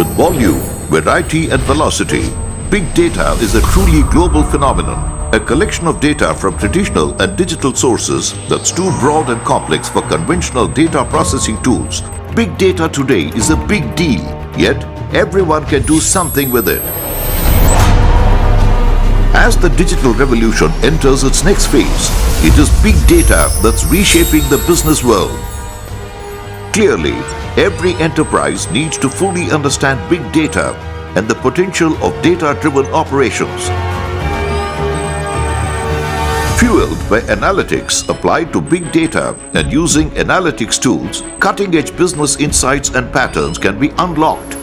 With volume, variety and velocity, big data is a truly global phenomenon, a collection of data from traditional and digital sources that's too broad and complex for conventional data processing tools. Big data today is a big deal, yet everyone can do something with it. As the digital revolution enters its next phase, it is big data that's reshaping the business world. Clearly, every enterprise needs to fully understand big data and the potential of data-driven operations. Fueled by analytics applied to big data and using analytics tools, cutting-edge business insights and patterns can be unlocked.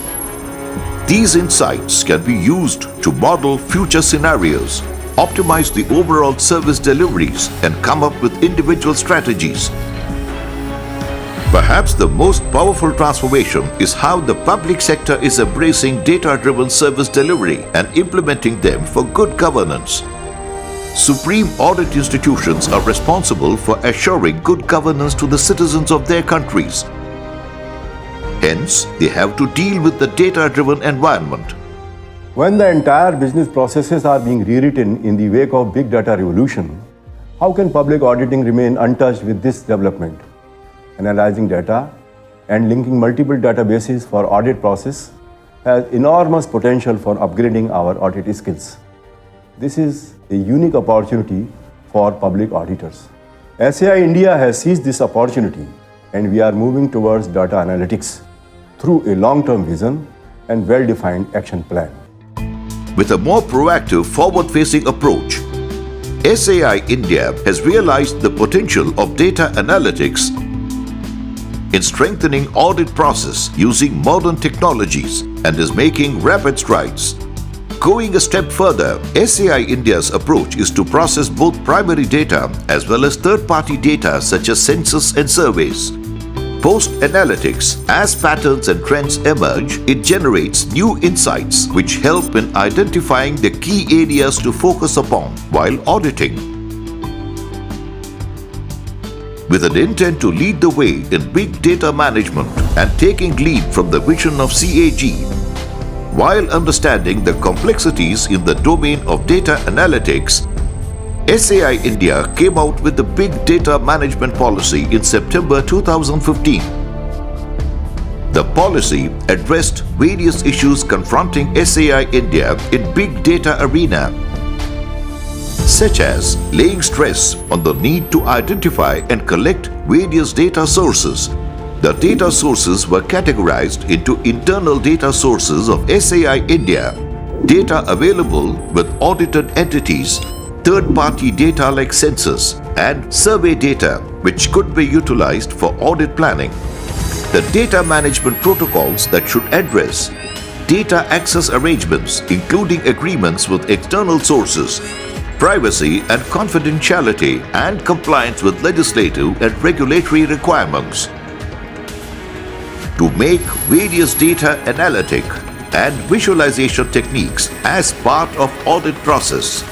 These insights can be used to model future scenarios, optimize the overall service deliveries, and come up with individual strategies. Perhaps the most powerful transformation is how the public sector is embracing data-driven service delivery and implementing them for good governance. Supreme audit institutions are responsible for assuring good governance to the citizens of their countries. Hence, they have to deal with the data-driven environment. When the entire business processes are being rewritten in the wake of big data revolution, how can public auditing remain untouched with this development? Analyzing data and linking multiple databases for audit process has enormous potential for upgrading our audit skills. This is a unique opportunity for public auditors. SAI India has seized this opportunity and we are moving towards data analytics through a long-term vision and well-defined action plan. With a more proactive, forward-facing approach, SAI India has realized the potential of data analytics in strengthening audit process using modern technologies and is making rapid strides. Going a step further, SAI India's approach is to process both primary data as well as third-party data such as census and surveys. Post-analytics, as patterns and trends emerge, it generates new insights which help in identifying the key areas to focus upon while auditing. With an intent to lead the way in big data management and taking lead from the vision of CAG, while understanding the complexities in the domain of data analytics, SAI India came out with the Big Data Management Policy in September 2015. The policy addressed various issues confronting SAI India in big data arena, such as laying stress on the need to identify and collect various data sources. The data sources were categorized into internal data sources of SAI India, data available with audited entities, third-party data like census, and survey data which could be utilized for audit planning. The data management protocols that should address data access arrangements, including agreements with external sources, privacy and confidentiality, and compliance with legislative and regulatory requirements. To make various data analytic and visualization techniques as part of audit process.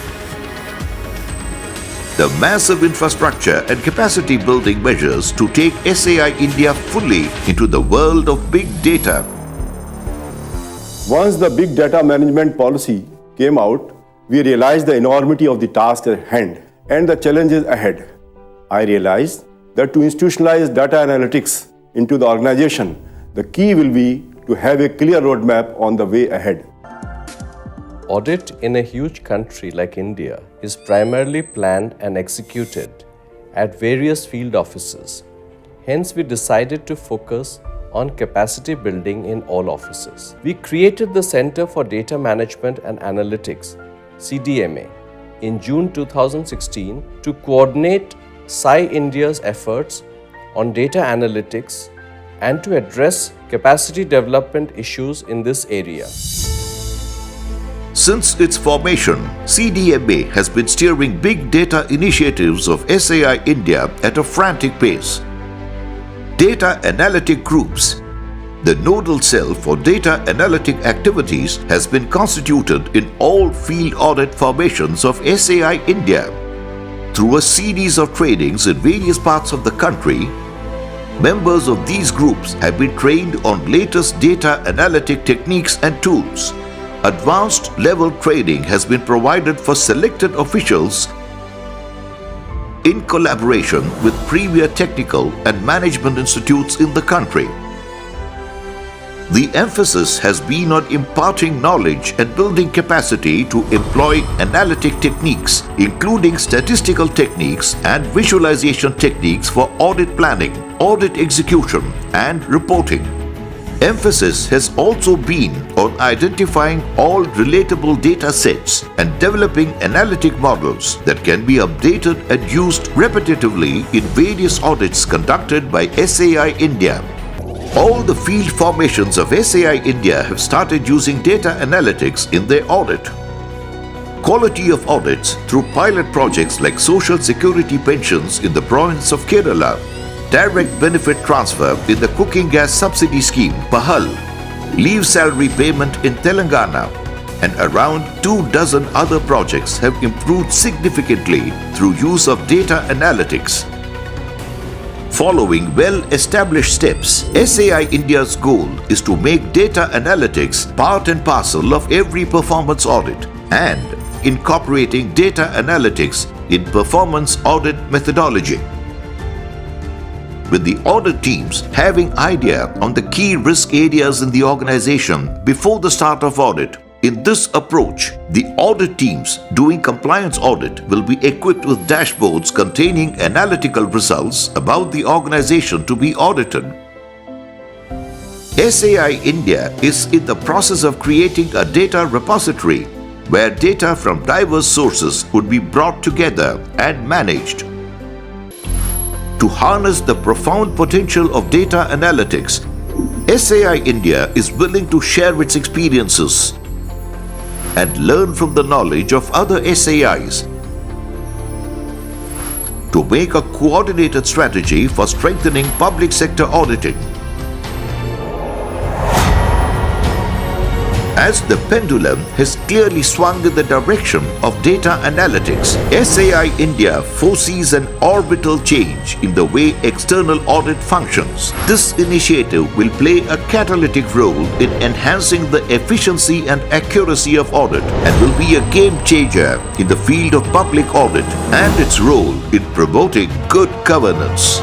The massive infrastructure and capacity building measures to take SAI India fully into the world of big data. Once the big data management policy came out, we realized the enormity of the task at hand and the challenges ahead. I realized that to institutionalize data analytics into the organization, the key will be to have a clear roadmap on the way ahead. Audit in a huge country like India is primarily planned and executed at various field offices. Hence, we decided to focus on capacity building in all offices. We created the Center for Data Management and Analytics, CDMA, in June 2016 to coordinate SAI India's efforts on data analytics and to address capacity development issues in this area. Since its formation, CDMA has been steering big data initiatives of SAI India at a frantic pace. Data analytic groups, the nodal cell for data analytic activities, has been constituted in all field audit formations of SAI India. Through a series of trainings in various parts of the country, Members of these groups have been trained on latest data analytic techniques and tools. Advanced level training has been provided for selected officials in collaboration with premier technical and management institutes in the country. The emphasis has been on imparting knowledge and building capacity to employ analytic techniques, including statistical techniques and visualization techniques for audit planning, audit execution, and reporting. Emphasis has also been on identifying all relatable data sets and developing analytic models that can be updated and used repetitively in various audits conducted by SAI India. All the field formations of SAI India have started using data analytics in their audit. Quality of audits through pilot projects like Social Security pensions in the province of Kerala, direct benefit transfer in the cooking gas subsidy scheme, Pahal, leave salary payment in Telangana, and around 24 other projects have improved significantly through use of data analytics. Following well-established steps, SAI India's goal is to make data analytics part and parcel of every performance audit and incorporating data analytics in performance audit methodology. With the audit teams having idea on the key risk areas in the organization before the start of audit, in this approach, the audit teams doing compliance audit will be equipped with dashboards containing analytical results about the organization to be audited. SAI India is in the process of creating a data repository where data from diverse sources would be brought together and managed. To harness the profound potential of data analytics, SAI India is willing to share its experiences and learn from the knowledge of other SAIs to make a coordinated strategy for strengthening public sector auditing. As the pendulum has clearly swung in the direction of data analytics, SAI India foresees an orbital change in the way external audit functions. This initiative will play a catalytic role in enhancing the efficiency and accuracy of audit and will be a game changer in the field of public audit and its role in promoting good governance.